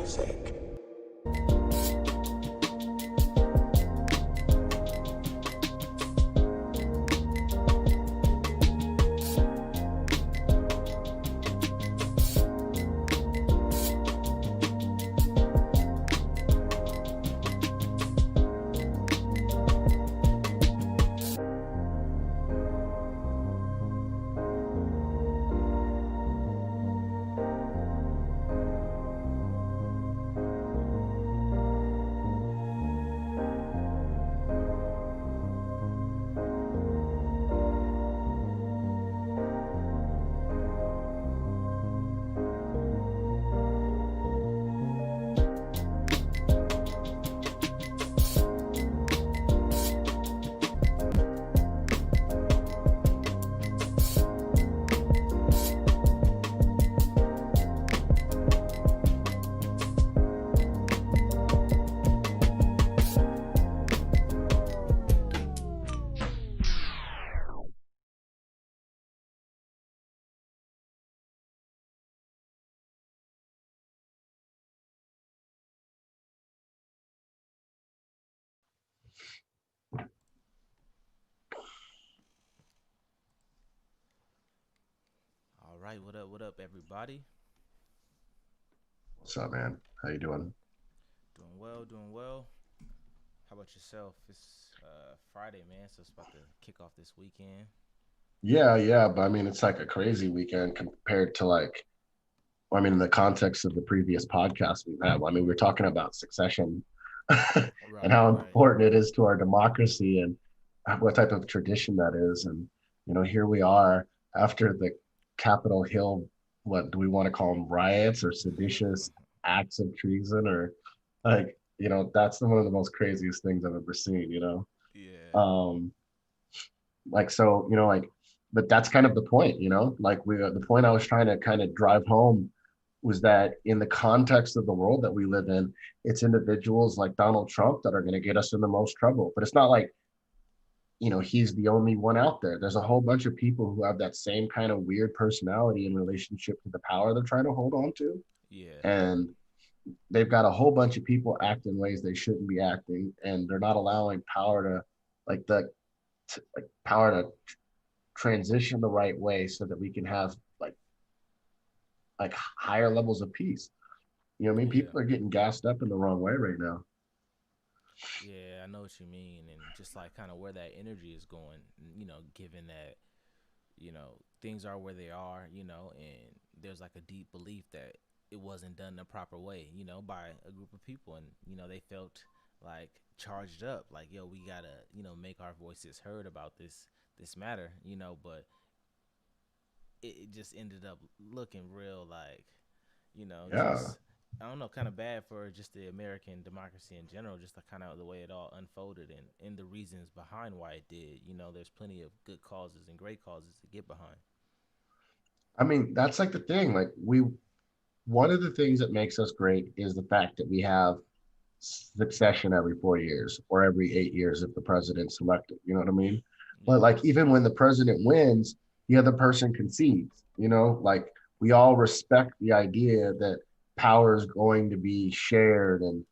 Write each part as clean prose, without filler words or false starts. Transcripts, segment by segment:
music. All right, what up, everybody? What's up, man? How you doing? Doing well, doing well. How about yourself? It's Friday, man, so it's about to kick off this weekend. Yeah, but I mean, it's like a crazy weekend compared to I mean, in the context of the previous podcast we've had. I mean, we're talking about succession and Right, how right. important it is to our democracy and what type of tradition that is. And, here we are after the Capitol Hill, what do we want to call them, riots or seditious acts of treason or that's one of the most craziest things I've ever seen. Yeah, Um, but that's kind of the point, the point I was trying to kind of drive home was that in the context of the world that we live in, it's individuals like Donald Trump that are going to get us in the most trouble. But it's not like, he's the only one out there. There's a whole bunch of people who have that same kind of weird personality in relationship to the power they're trying to hold on to. yeah, And they've got a whole bunch of people acting ways they shouldn't be acting, and they're not allowing power to like the power to transition the right way so that we can have like higher levels of peace. You know what I mean? yeah, People are getting gassed up in the wrong way right now. yeah. I know what you mean, and just like kind of where that energy is going. Given that things are where they are, and there's like a deep belief that it wasn't done the proper way, by a group of people, and they felt like charged up, like yo, we gotta make our voices heard about this matter, but it just ended up looking real like Yeah. just I don't know, kind of bad for just the American democracy in general, just the kind of the way it all unfolded and the reasons behind why it did. There's plenty of good causes and great causes to get behind. I mean, that's like the thing. One of the things that makes us great is the fact that we have succession every 4 years or every 8 years if the president's elected. You know what I mean? But Yeah, like, even when the president wins, the other person concedes, like we all respect the idea that power is going to be shared and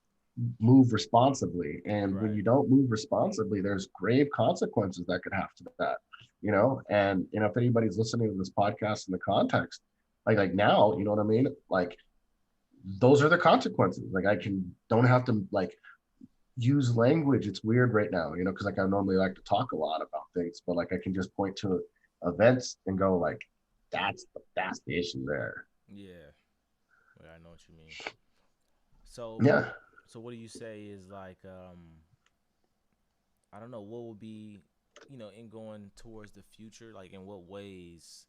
move responsibly. And when right. you don't move responsibly, there's grave consequences that could have to that. And if anybody's listening to this podcast in the context, like now, you know what I mean? Like those are the consequences. Like I can don't have to use language. It's weird right now, because like I normally like to talk a lot about things, but like I can just point to events and go like, that's the issue there. Yeah, yeah, I know what you mean. So, Yeah. so what do you say is like I don't know what would be in going towards the future, like in what ways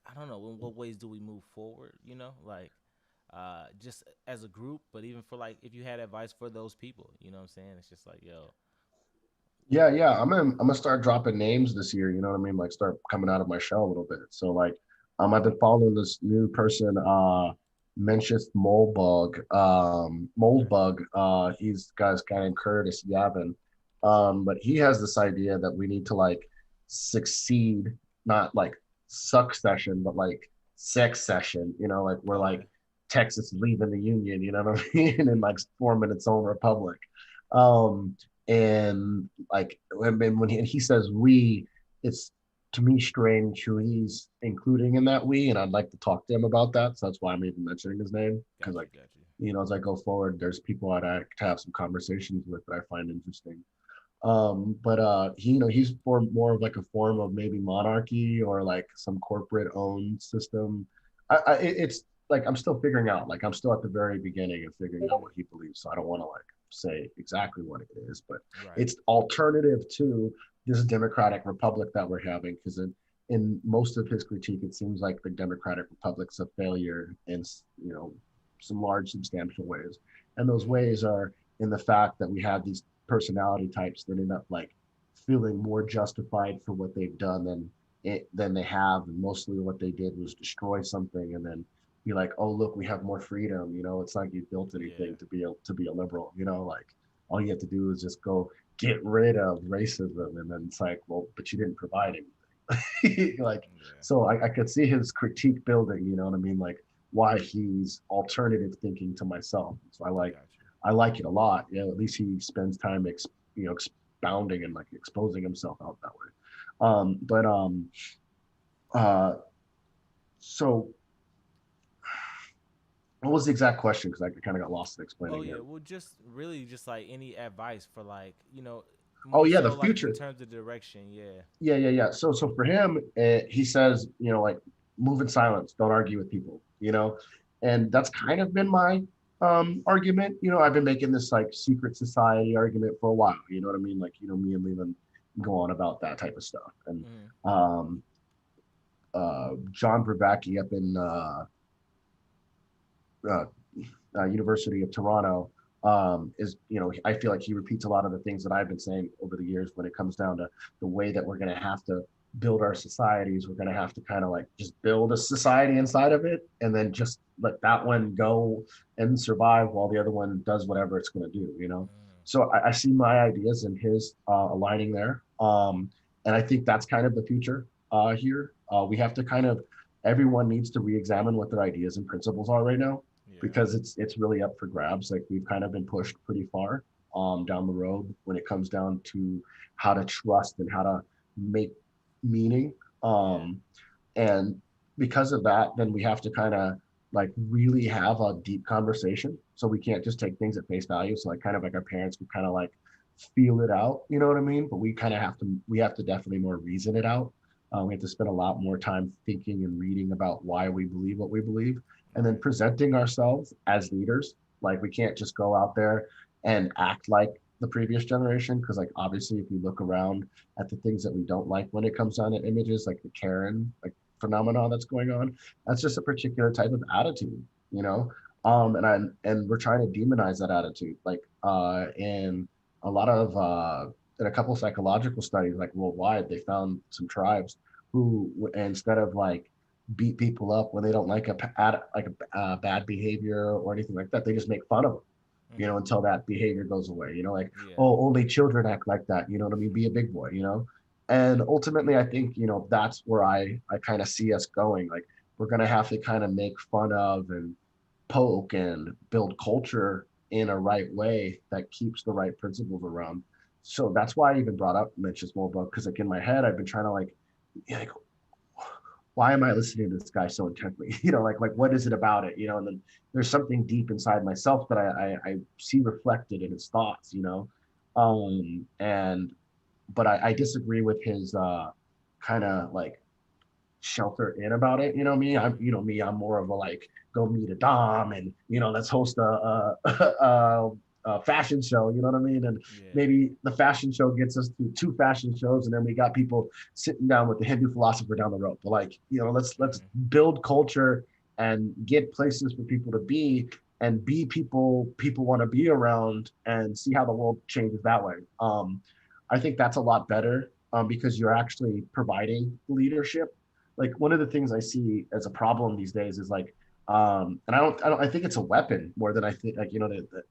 I don't know in what ways do we move forward, like just as a group, but even for like if you had advice for those people, you know what I'm saying? It's just like, yo, Yeah. I'm gonna start dropping names this year. You know what I mean? Like start coming out of my shell a little bit. So I've been following this new person, Mencius okay, Moldbug. He's guy's guy named Curtis Yavin. But he has this idea that we need to like succeed, not like succession, but like sex session. Like we're like okay, Texas leaving the Union, you know what I mean, and like forming its own republic. Um, and like when he says we, it's to me strange who he's including in that we, and I'd like to talk to him about that. So that's why I'm even mentioning his name because Got like you. Got you. as I go forward, there's people that I could have some conversations with that I find interesting. But he, he's for more of like a form of maybe monarchy or like some corporate owned system. It's like I'm still figuring out. Like I'm still at the very beginning of figuring out what he believes. So I don't want to like say exactly what it is, but Right. it's alternative to this democratic republic that we're having. Because in most of his critique, it seems like the democratic republic's a failure in some large substantial ways, and those Mm. ways are in the fact that we have these personality types that end up like feeling more justified for what they've done than they have, and mostly what they did was destroy something and then be like, oh look, we have more freedom. It's like you built anything Yeah. to be a liberal. Like all you have to do is just go get rid of racism, and then it's like, well, but you didn't provide anything. Like, Yeah. so I could see his critique building, you know what I mean, like why he's alternative thinking to myself. So Got you. I like it a lot. At least he spends time, expounding and like exposing himself out that way. But uh, so what was the exact question? Because I kind of got lost in Oh explaining yeah. him. Well, just really, just like any advice for like Oh more yeah, the so like in future. terms of direction. Yeah. Yeah. So for him, he says, like move in silence, don't argue with people. And that's kind of been my argument. I've been making this like secret society argument for a while. You know what I mean? Like me and Leland go on about that type of stuff. And Mm. um, John Bravacki up in uh, University of Toronto is, I feel like he repeats a lot of the things that I've been saying over the years when it comes down to the way that we're going to have to build our societies. We're going to have to kind of like just build a society inside of it and then just let that one go and survive while the other one does whatever it's going to do. Mm. So I see my ideas and his aligning there. And I think that's kind of the future here. We have to kind of, everyone needs to re-examine what their ideas and principles are right now, Yeah. because it's really up for grabs. Like we've kind of been pushed pretty far down the road when it comes down to how to trust and how to make meaning. Yeah. And because of that, then we have to kind of like really have a deep conversation. So we can't just take things at face value. So like kind of like our parents could kind of like feel it out, you know what I mean? But we have to definitely more reason it out. We have to spend a lot more time thinking and reading about why we believe what we believe, and then Right. presenting ourselves as leaders. Like we can't just go out there and act like the previous generation, because like obviously if you look around at the things that we don't like when it comes down to images, like the Karen like phenomenon that's going on, that's just a particular type of attitude. Yeah. And we're trying to demonize that attitude, like in a lot of in a couple of psychological studies like worldwide, they found some tribes who instead of like beat people up when they don't like a bad behavior or anything like that, they just make fun of them, Mm-hmm. until that behavior goes away. Like, Yeah. oh, only children act like that. You know what I mean? Be a big boy. And ultimately, I think that's where I kind of see us going. Like, we're gonna have to kind of make fun of and poke and build culture in a right way that keeps the right principles around. So that's why I even brought up Mitch as well, because like in my head, I've been trying to like, yeah, like why am I listening to this guy so intently? Like what is it about it? And then there's something deep inside myself that I see reflected in his thoughts. And but I disagree with his kind of like shelter in about it. I'm more of a like go meet a dom and let's host a fashion show. You know what I mean? And Yeah. maybe the fashion show gets us to two fashion shows, and then we got people sitting down with the Hindu philosopher down the road. But like let's Mm-hmm. build culture and get places for people to be and be people want to be around and see how the world changes that way. I think that's a lot better because you're actually providing leadership. Like one of the things I see as a problem these days is like, and I think it's a weapon more than I think, like,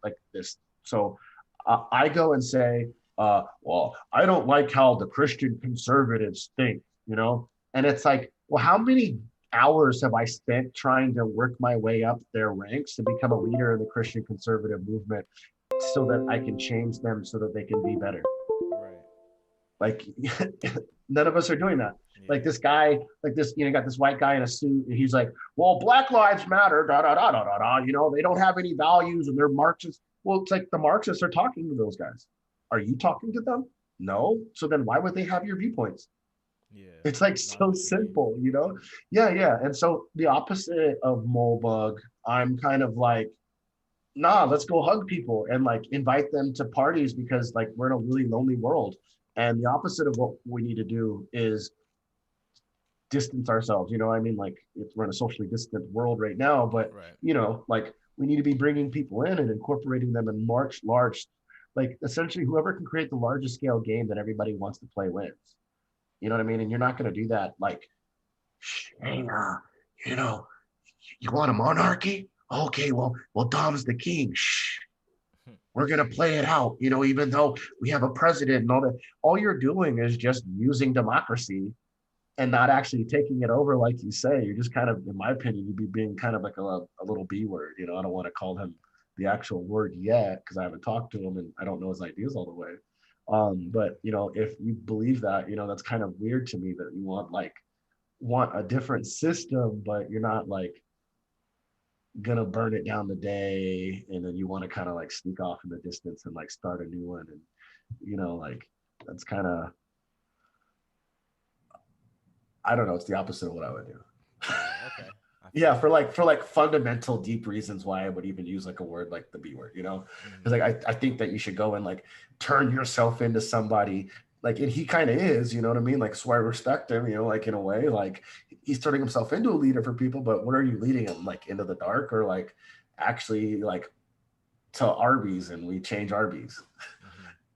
like this. So I go and say, well, I don't like how the Christian conservatives think, and it's like, well, how many hours have I spent trying to work my way up their ranks to become a leader in the Christian conservative movement so that I can change them so that they can be better. Right. Like none of us are doing that. Like Yeah. this guy, like this, you know, got this white guy in a suit, and he's like, "Well, Black Lives Matter, da da da da da da." You know, they don't have any values, and they're Marxists. Well, it's like the Marxists are talking to those guys. Are you talking to them? No. So then, why would they have your viewpoints? Yeah. It's like No, I know so what you mean. simple, you know? Yeah, yeah. And so the opposite of Molebug, I'm kind of like, nah, let's go hug people and like invite them to parties because like we're in a really lonely world. And the opposite of what we need to do is distance ourselves. You know, I mean, like we're in a socially distant world right now, but Right. you know, like we need to be bringing people in and incorporating them in large, like essentially whoever can create the largest scale game that everybody wants to play wins. You know what I mean? And you're not going to do that like, hey, you know, you want a monarchy? Okay, well, Dom's the king. Shh, we're gonna play it out. You know, even though we have a president and all that, all you're doing is just using democracy and not actually taking it over, like you say. You're just kind of, in my opinion, you'd be being kind of like a little B word. You know, I don't want to call him the actual word yet because I haven't talked to him and I don't know his ideas all the way. But you know, if you believe that, you know, that's kind of weird to me that you want a different system, but you're not like gonna burn it down today, and then you want to kind of like sneak off in the distance and like start a new one, and you know, like that's kind of, I don't know, it's the opposite of what I would do. Yeah. Okay. I feel Yeah, you. for like fundamental deep reasons why I would even use like a word like the B word, you know, because Hmm. like I think that you should go and like turn yourself into somebody, like, and he kind of is, you know what I mean, like, so I respect him, you know, like in a way, like he's turning himself into a leader for people, but what are you leading him, like into the dark, or like actually like to Arby's and we change Arby's?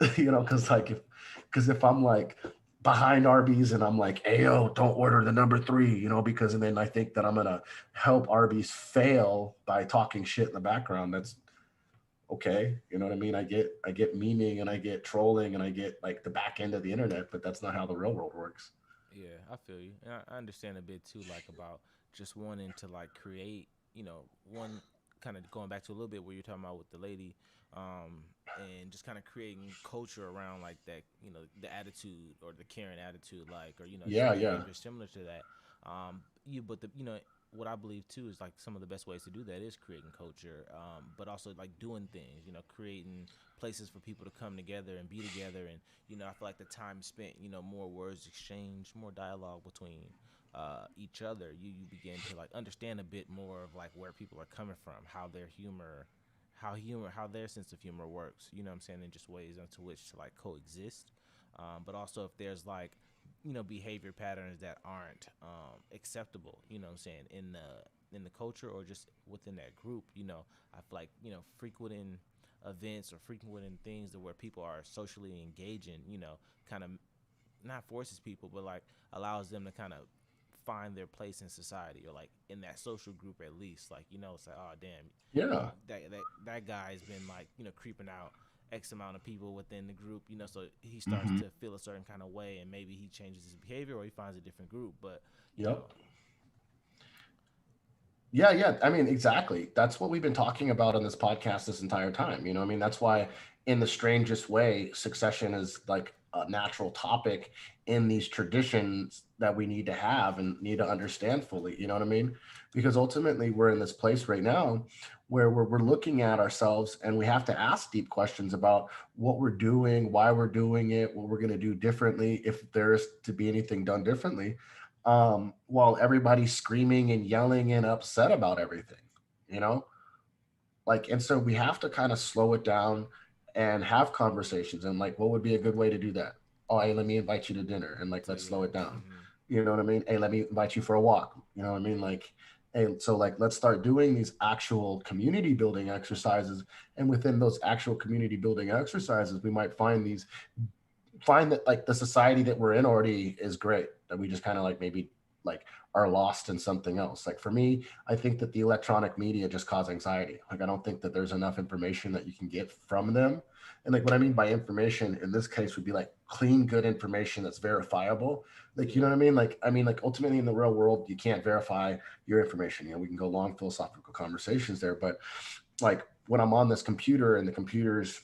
Hmm. You know, because if I'm like behind Arby's and I'm like, Ayo, don't order the number three, you know, because and then I think that I'm gonna help Arby's fail by talking shit in the background. That's okay. You know what I mean? I get memeing and I get trolling and I get like the back end of the internet, but that's not how the real world works. Yeah, I feel you. And I understand a bit too, like about just wanting to like create, one kind of going back to a little bit where you're talking about with the lady, and just kind of creating culture around like that, the attitude or the caring attitude, like, or just Yeah, yeah. behavior similar to that. But what I believe too is like some of the best ways to do that is creating culture, but also like doing things, creating places for people to come together and be together. And I feel like the time spent, more words exchanged, more dialogue between each other, you begin to like understand a bit more of like where people are coming from, how their humor, how their sense of humor works, what I'm saying, in just ways into which to like coexist. But also if there's like behavior patterns that aren't acceptable, what I'm saying, in the culture or just within that group, I feel like frequenting events or frequenting things that where people are socially engaging, kind of not forces people, but like allows them to kind of find their place in society or like in that social group at least. Like, it's like, oh damn, Yeah. that guy's been like, creeping out X amount of people within the group, so he starts Mm-hmm. to feel a certain kind of way and maybe he changes his behavior or he finds a different group. But you Yep. know, Yeah, yeah. I mean, exactly. That's what we've been talking about on this podcast this entire time. You know, I mean, that's why, yeah, in the strangest way, succession is like a natural topic in these traditions that we need to have and need to understand fully. You know what I mean? Because ultimately, we're in this place right now where we're looking at ourselves and we have to ask deep questions about what we're doing, why we're doing it, what we're going to do differently, if there's to be anything done differently, while everybody's screaming and yelling and upset about everything, you know? Like, and so we have to kind of slow it down and have conversations. And like, what would be a good way to do that? Oh, hey, let me invite you to dinner and like, so let's slow yeah, it down. mm-hmm. You know what I mean? Hey, let me invite you for a walk. You know what I mean? Like, hey, so like, let's start doing these actual community building exercises. And within those actual community building exercises, we might find that like the society that we're in already is great, that we just kind of like maybe like are lost in something else. Like for me, I think that the electronic media just cause anxiety. Like I don't think that there's enough information that you can get from them. And like what I mean by information in this case would be like clean, good information that's verifiable. Like you know Yeah. what I mean? Like I mean, like ultimately in the real world, you can't verify your information. You know, we can go long philosophical conversations there, but like when I'm on this computer and the computer's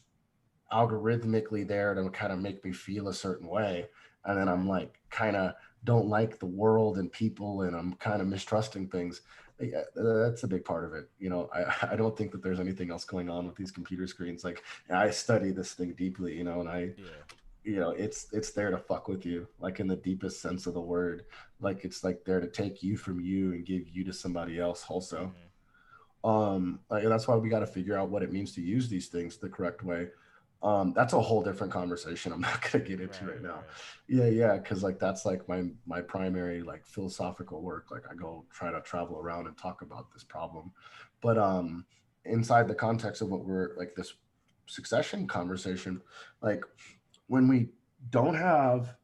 algorithmically there to kind of make me feel a certain way. And then I'm Right. like, kind of don't like the world and people, and I'm kind of mistrusting things. Yeah, that's a big part of it. You know, I don't think that there's anything else going on with these computer screens. Like, I study this thing deeply, you know, and Yeah. it's there to fuck with you, like in the deepest sense of the word. Like, it's like there to take you from you and give you to somebody else also. Mhm. Like, that's why we got to figure out what it means to use these things the correct way. That's a whole different conversation I'm not gonna get into Right. right now. Right. Yeah, because like that's like my primary like philosophical work. Like I go try to travel around and talk about this problem, but inside the context of what we're like this succession conversation, like when we don't have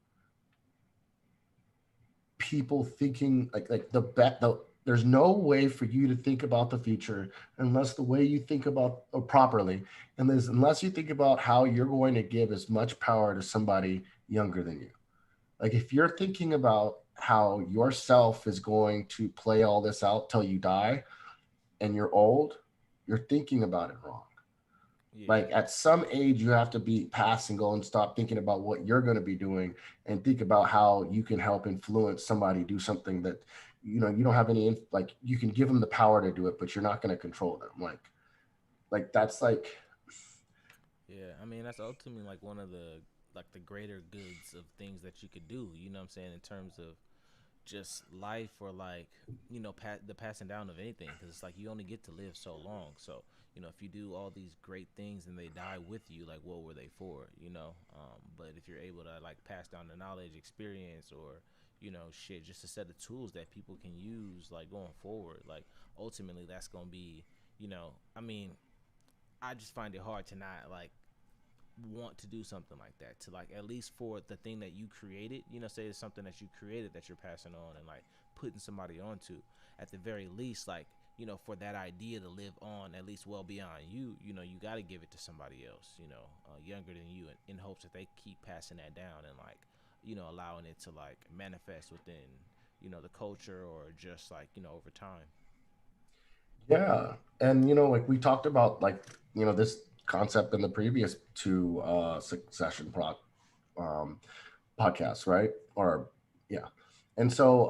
people thinking like there's no way for you to think about the future unless the way you think about properly, and there's unless you think about how you're going to give as much power to somebody younger than you. Like if you're thinking about how yourself is going to play all this out till you die and you're old, you're thinking about it wrong. Yeah. Like at some age you have to be past and go and stop thinking about what you're going to be doing and think about how you can help influence somebody do something that you don't have any like you can give them the power to do it, but you're not going to control them. Like that's like Yeah. I mean, that's ultimately like one of the like the greater goods of things that you could do. You know what I'm saying? In terms of just life or like the passing down of anything, because it's like you only get to live so long. So if you do all these great things and they die with you, like what were they for? But if you're able to like pass down the knowledge, experience, or shit, just a set of tools that people can use like going forward, like ultimately that's gonna be I mean, I just find it hard to not like want to do something like that, to like at least for the thing that you created, say it's something that you created that you're passing on and like putting somebody onto, at the very least, like for that idea to live on at least well beyond you, you got to give it to somebody else, younger than you, in hopes that they keep passing that down and like allowing it to like manifest within the culture, or just like over time. yeah. And like we talked about like this concept in the previous two succession um podcasts, right? Or yeah. And so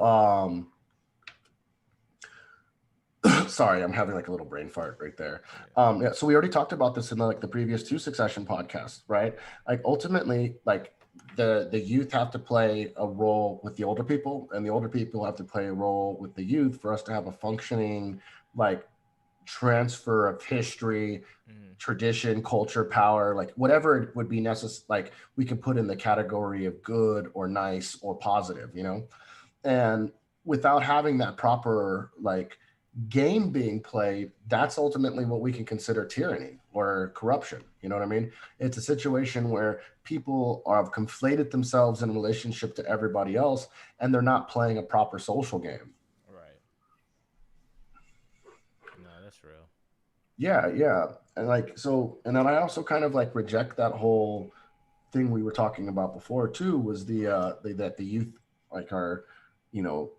sorry, I'm having like a little brain fart right there. Yeah. Yeah, so we already talked about this in like the previous two succession podcasts, right? Like ultimately, like the youth have to play a role with the older people, and the older people have to play a role with the youth for us to have a functioning like transfer of history, Mm-hmm. tradition, culture, power, like whatever it would be necessary. Like we can put in the category of good or nice or positive, and without having that proper like game being played, that's ultimately what we can consider tyranny or corruption. You know what I mean? It's a situation where people have conflated themselves in relationship to everybody else and they're not playing a proper social game. Right. No, that's real. Yeah. And like, so, and then I also kind of like reject that whole thing we were talking about before too, was that the youth like are, you know,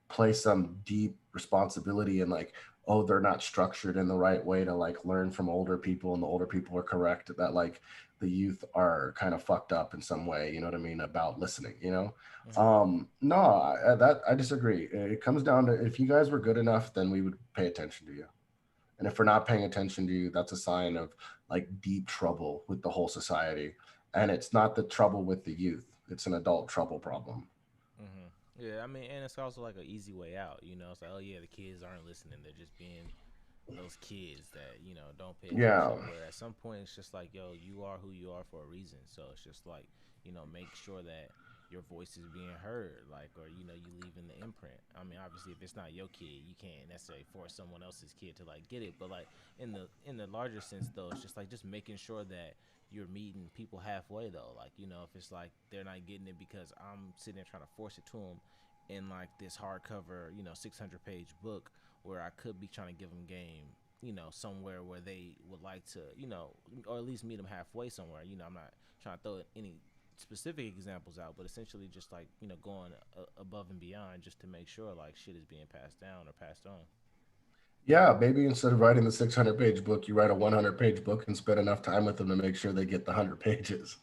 place some deep responsibility and like, oh, they're not structured in the right way to like learn from older people and the older people are correct, that like the youth are kind of fucked up in some way, you know what I mean, about listening, Mm-hmm. no, I disagree. It comes down to, if you guys were good enough, then we would pay attention to you, and if we're not paying attention to you, that's a sign of like deep trouble with the whole society. And it's not the trouble with the youth, it's an adult trouble problem. Mm-hmm. Yeah, I mean, and it's also like an easy way out. It's like, oh yeah, the kids aren't listening; they're just being those kids that don't pay Yeah. attention. Where at some point it's just like, yo, you are who you are for a reason. So it's just like, make sure that your voice is being heard, like, or you leaving the imprint. I mean, obviously, if it's not your kid, you can't necessarily force someone else's kid to like get it. But like in the larger sense, though, it's just like just making sure that you're meeting people halfway, though. Like, if it's like they're not getting it because I'm sitting there trying to force it to them, in like this hardcover, 600-page book, where I could be trying to give them game, somewhere where they would like to, or at least meet them halfway somewhere. I'm not trying to throw any specific examples out, but essentially just like, going above and beyond just to make sure like shit is being passed down or passed on. Yeah, maybe instead of writing the 600-page book, you write a 100-page book and spend enough time with them to make sure they get the 100 pages.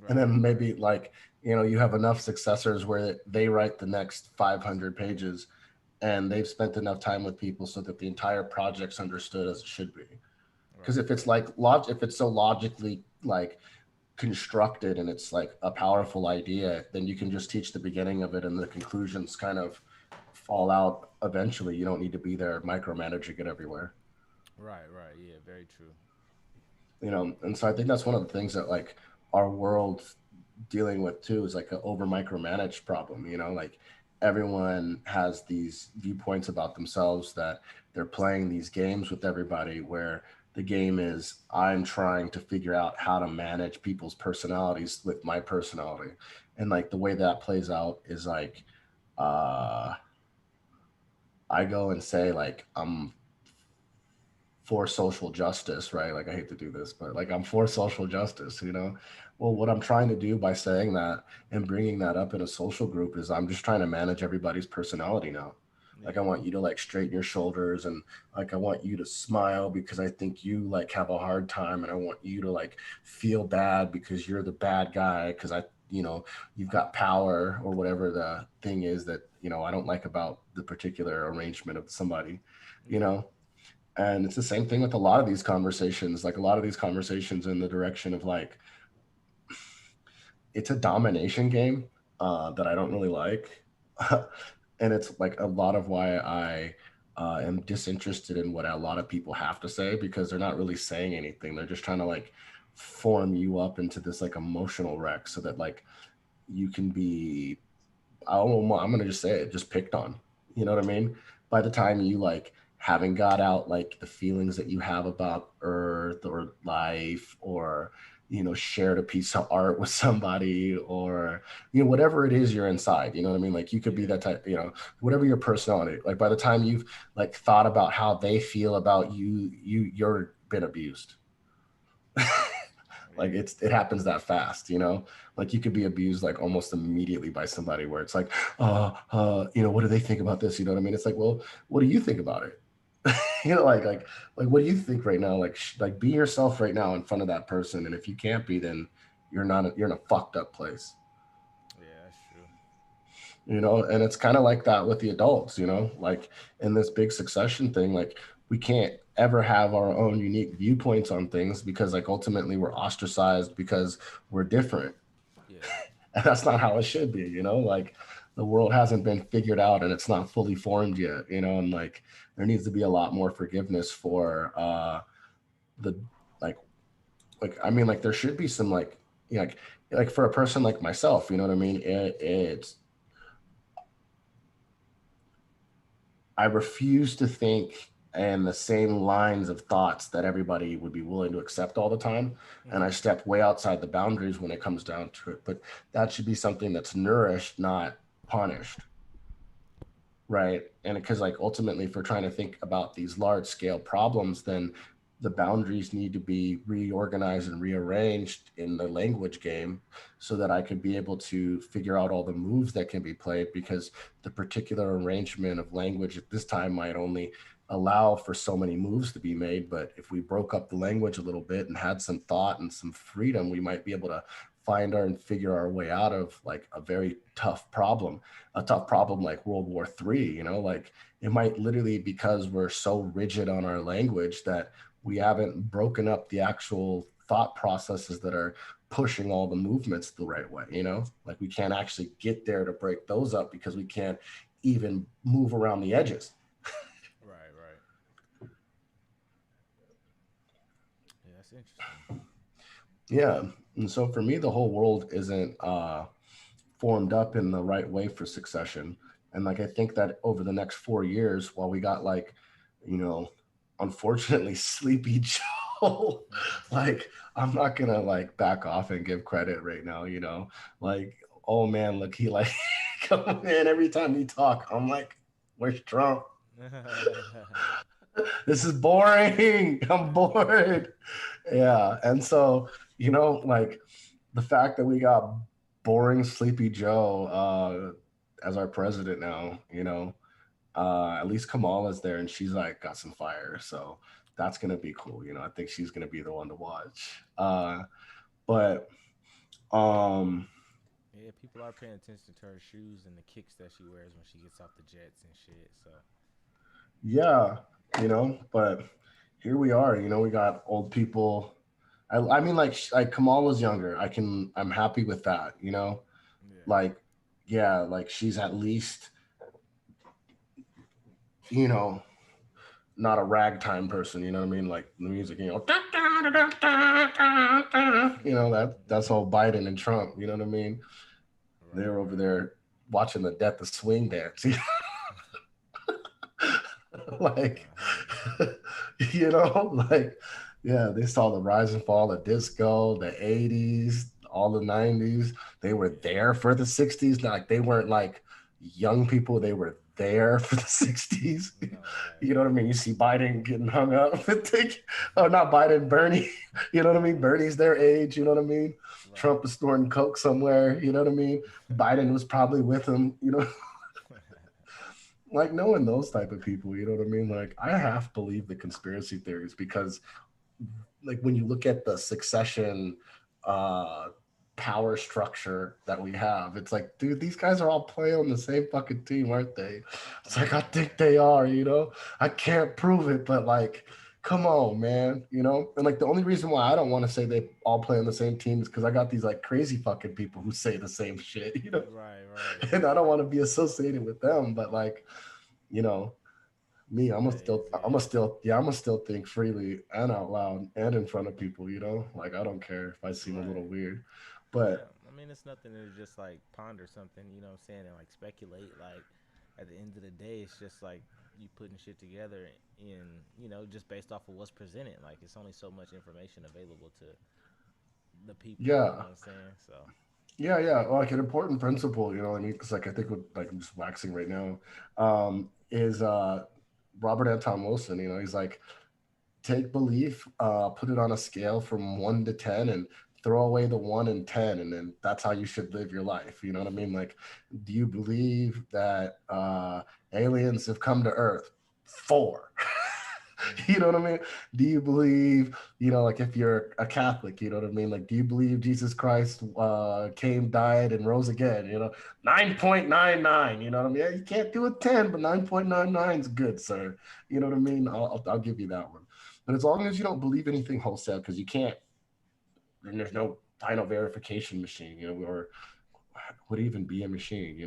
And Right. then maybe like, you have enough successors where they write the next 500 pages and they've spent enough time with people so that the entire project's understood as it should be. Because Right. if it's like if it's so logically like constructed and it's like a powerful idea, then you can just teach the beginning of it and the conclusions kind of fall out eventually. You don't need to be there micromanaging it everywhere. Right. Right. Yeah. Very true. And so I think that's one of the things that like our world dealing with too is like an over micromanaged problem. Like everyone has these viewpoints about themselves that they're playing these games with everybody where the game is I'm trying to figure out how to manage people's personalities with my personality. And like the way that plays out is like uh I go and say like I'm for social justice, right? Like I hate to do this, but like I'm for social justice. Well, what I'm trying to do by saying that and bringing that up in a social group is I'm just trying to manage everybody's personality now. Like I Yeah. want you to like straighten your shoulders and like I want you to smile because I think you like have a hard time and I want you to like feel bad because you're the bad guy because you've got power or whatever the thing is that I don't like about the particular arrangement of somebody you Yeah. know and it's the same thing with a lot of these conversations, like a lot of these conversations in the direction of like, it's a domination game that I don't really like. And it's like a lot of why I am disinterested in what a lot of people have to say because they're not really saying anything. They're just trying to like form you up into this like emotional wreck so that like you can be I'm gonna just say it, just picked on. You know what I mean? By the time you like haven't got out like the feelings that you have about Earth or life or shared a piece of art with somebody or whatever it is you're inside. You know what I mean? Like you could be Yeah. that type. Whatever your personality. Like by the time you've like thought about how they feel about you, you're been abused. Like Yeah. it happens that fast. Like you could be abused like almost immediately by somebody where it's like what do they think about this? You know what I mean? It's like, well, what do you think about it? Like what do you think right now? Like be yourself right now in front of that person, and if you can't be, then you're in a fucked up place. Yeah. That's true. And it's kind of like that with the adults. Like in this big succession thing, like we can't ever have our own unique viewpoints on things because like ultimately we're ostracized because we're different. Yeah. And that's not how it should be. Like the world hasn't been figured out and it's not fully formed yet. And like there needs to be a lot more forgiveness for the like I mean like there should be some like for a person like myself, you know what I mean? It's I refuse to think in the same lines of thoughts that everybody would be willing to accept all the time. And I Mm-hmm. step way outside the boundaries when it comes down to it. But that should be something that's nourished, not punished. Right. And because, like, ultimately, if we're trying to think about these large scale problems, then the boundaries need to be reorganized and rearranged in the language game so that I can be able to figure out all the moves that can be played because the particular arrangement of language at this time might only allow for so many moves to be made. But if we broke up the language a little bit and had some thought and some freedom, we might be able to find our and figure our way out of like a tough problem like World War III. Like it might literally because we're so rigid on our language that we haven't broken up the actual thought processes that are pushing all the movements the right way. Like we can't actually get there to break those up because we can't even move around the edges. Right. Right. Yeah. That's interesting. Yeah. And so for me, the whole world isn't formed up in the right way for succession. And like I think that over the next 4 years, while we got like, you know, unfortunately Sleepy Joe, like I'm not gonna like back off and give credit right now. Like, oh man, look, he like Man, every time you talk, I'm like, where's Trump? This is boring. I'm bored. Yeah. And so, like the fact that we got boring Sleepy Joe as our president now, at least Kamala's there and she's like got some fire. So that's gonna be cool. I think she's gonna be the one to watch. But um Yeah, people are paying attention to her shoes and the kicks that she wears when she gets off the jets and shit. So yeah, but here we are, we got old people. I mean like Kamala's younger. I'm happy with that, yeah, like yeah, like she's at least, you know, not a ragtime person, you know what I mean? Like the music, that's all Biden and Trump, you know what I mean? right, They're over right. there watching the death of swing dance. Like, Nah, hell yeah. like, yeah, they saw the rise and fall of disco, the 80s, all the 90s. They were Yeah. there for the 60s. Like, they weren't like young people, they were there for the 60s. No, right, You know what I mean? You see Biden getting hung up with oh, not Biden, Bernie. You know what I mean? Bernie's their age. You know what I mean? right. Trump is snorting coke somewhere. You know what I mean? Biden was probably with him. Like knowing those type of people, you know what I mean? Like I have to believe the conspiracy theories because like when you look at the succession uh power structure that we have, it's like, dude, these guys are all playing on the same fucking team, aren't they? It's like I think they are, I can't prove it, but like come on, man, and like the only reason why I don't want to say they all play on the same team is because I got these like crazy fucking people who say the same shit, Right, right. and I don't want to be associated with them, but like, you know, me, I'm gonna Hey, still, I'm gonna yeah, still, yeah, I'm gonna still think freely and out loud and in front of people. Like I don't care if I seem a little right. weird, Yeah, but I mean, it's nothing to just like ponder something, you know what I'm saying, and like speculate. Like, at the end of the day, it's just like you putting shit together in, just based off of what's presented. Like, it's only so much information available to the people, you know yeah, what I'm saying? So, yeah, like an important principle, what I mean, because like I think what like I'm just waxing right now, is Robert Anton Wilson. He's like take belief, put it on a scale from 1 to 10, and throw away the 1 and 10, and then that's how you should live your life. You know what I mean? Like, do you believe that aliens have come to Earth? 4. mm, You know what I mean? Do you believe, like if you're a Catholic, you know what I mean? Like, do you believe Jesus Christ came, died, and rose again? 9.99. You know what I mean? Yeah, you can't do a 10, but 9.99 is good, sir. You know what I mean? I'll give you that one. But as long as you don't believe anything wholesale, because you can't, and there's no final verification machine, or would even be a machine,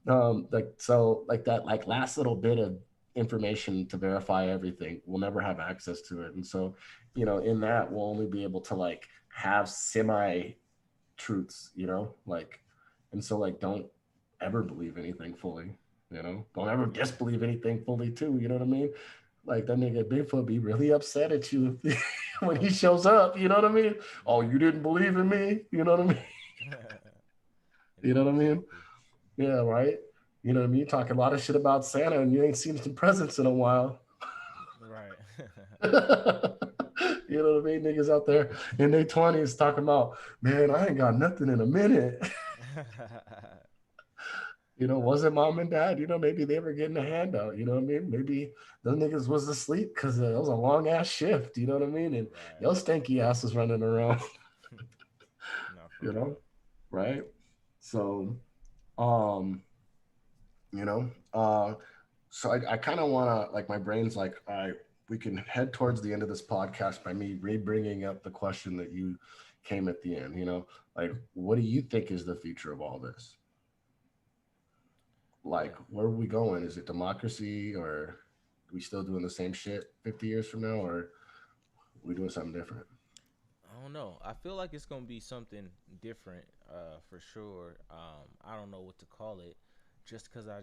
yeah, like so like that like last little bit of information to verify everything, we'll never have access to it. And so, in that we'll only be able to like have semi truths, like, and so like don't ever believe anything fully, don't ever yeah, disbelieve anything fully too, you know what I mean? Like that nigga Bigfoot be really upset at you when he shows up, you know what I mean? Oh, you right. didn't believe in me, you know what I mean? You know what I mean? Exactly. Yeah, right. You know what I mean? You talk a lot of shit about Santa and you ain't seen some presents in a while. Right. You know what I mean? Niggas out there in their 20s talking about, man, I ain't got nothing in a minute. Wasn't mom and dad, maybe they were getting a handout, you know what I mean? Maybe them niggas was asleep because it was a long ass shift, you know what I mean? And Right. your stanky ass was running around, No, for you know, real. right? So, um, you know, uh, so I kind of want to like my brain's like we can head towards the end of this podcast by me re-bringing up the question that you came at the end, like what do you think is the future of all this? Like Yeah. where are we going? Is it democracy, or are we still doing the same shit 50 years from now, or are we doing something different? I don't know. I feel like it's gonna be something different, for sure. I don't know what to call it, just because I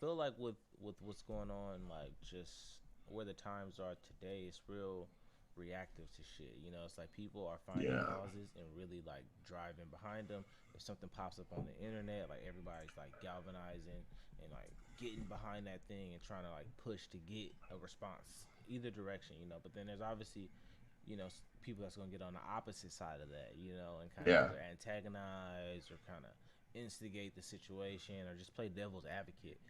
feel like with what's going on, like just where the times are today, it's real. reactive to shit. You know, it's like people are finding Yeah. causes and really like driving behind them. If something pops up on the internet, like everybody's like galvanizing and like getting behind that thing and trying to like push to get a response either direction. You know, but then there's obviously people that's gonna get on the opposite side of that. You know, and kind of Yeah. either antagonize or kind of instigate the situation or just play devil's advocate.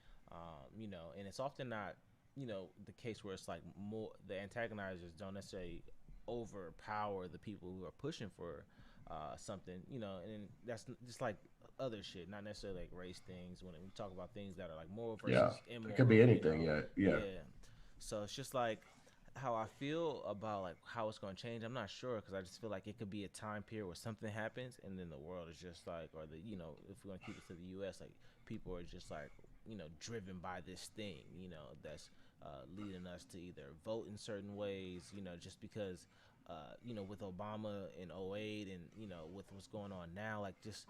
And it's often not the case where it's like more the antagonizers don't necessarily overpower the people who are pushing for something, and that's just like other shit, not necessarily like race things. When we talk about things that are like moral Yeah. versus It could be immoral, anything. Yeah. Yeah. yeah. So it's just like how I feel about like how it's going to change. I'm not sure because I just feel like it could be a time period where something happens and then the world is just like, or if we're going to keep it to the U.S., like people are just like, driven by this thing, that's leading us to either vote in certain ways, just because, with Obama in '08 and, with what's going on now, like just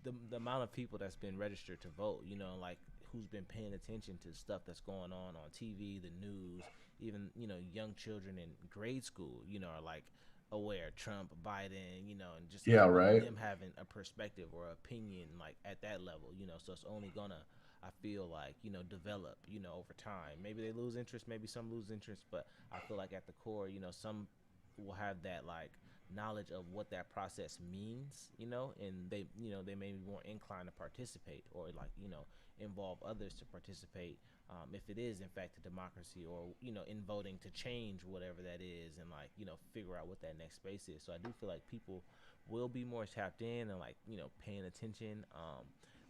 the amount of people that's been registered to vote, like who's been paying attention to stuff that's going on TV, the news, even young children in grade school, are like aware Trump, Biden, and just Yeah. even Right. them having a perspective or opinion like at that level, so it's only gonna I feel like develop over time. Maybe they lose interest, maybe some lose interest, but I feel like at the core, some will have that like knowledge of what that process means, and they may be more inclined to participate or like, involve others to participate, if it is in fact a democracy or, in voting to change whatever that is and like, figure out what that next space is. So I do feel like people will be more tapped in and like, paying attention.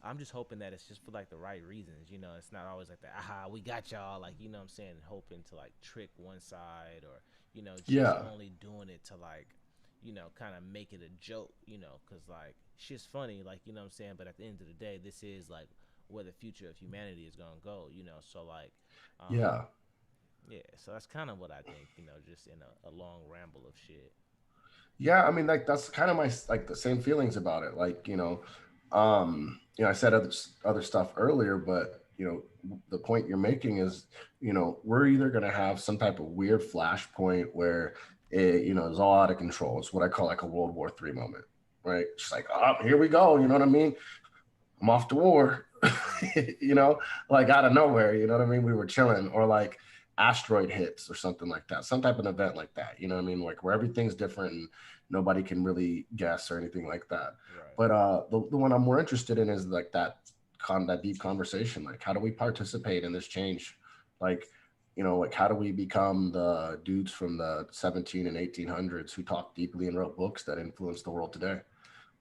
I'm just hoping that it's just for like the right reasons, it's not always like the aha, we got y'all, like, what I'm saying, hoping to like trick one side or, just Yeah. only doing it to like, kind of make it a joke, because like shit's funny, like, what I'm saying, but at the end of the day, this is like where the future of humanity is gonna go, so like, um, Yeah. yeah, so that's kind of what I think, just in a long ramble of shit. Yeah, I mean, like that's kind of my like the same feelings about it. Like, I said other stuff earlier, but the point you're making is, we're either going to have some type of weird flashpoint where it, is all out of control. It's what I call like a World War III moment, right? It's like, oh, here we go. You know what I mean? I'm off to war, Mm-hmm. you know, like out of nowhere, you know what I mean? We were chilling, or like asteroid hits or something like that, some type of event like that, you know what I mean? Like where everything's different and nobody can really guess or anything like that. Right. But the one I'm more interested in is like that deep conversation. Like, how do we participate in this change? Like, like how do we become the dudes from the 17 and 1800s who talk deeply and wrote books that influence the world today?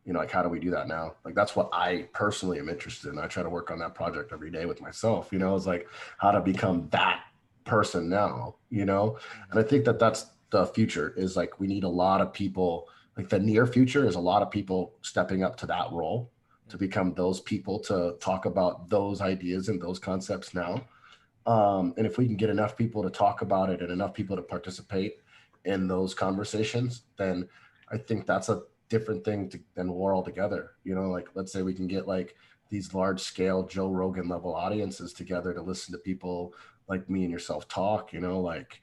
Like how do we do that now? Like that's what I personally am interested in. I try to work on that project every day with myself. It's like how to become that person now. And I Mm-hmm. think that that's the future. Is like we need a lot of people. Like the near future is a lot of people stepping up to that role to Mm-hmm. become those people to talk about those ideas and those concepts now. And if we can get enough people to talk about it and enough people to participate in those conversations, then I think that's a different thing than war altogether. Like let's say we can get like these large scale Joe Rogan level audiences together to listen to people like me and yourself talk, like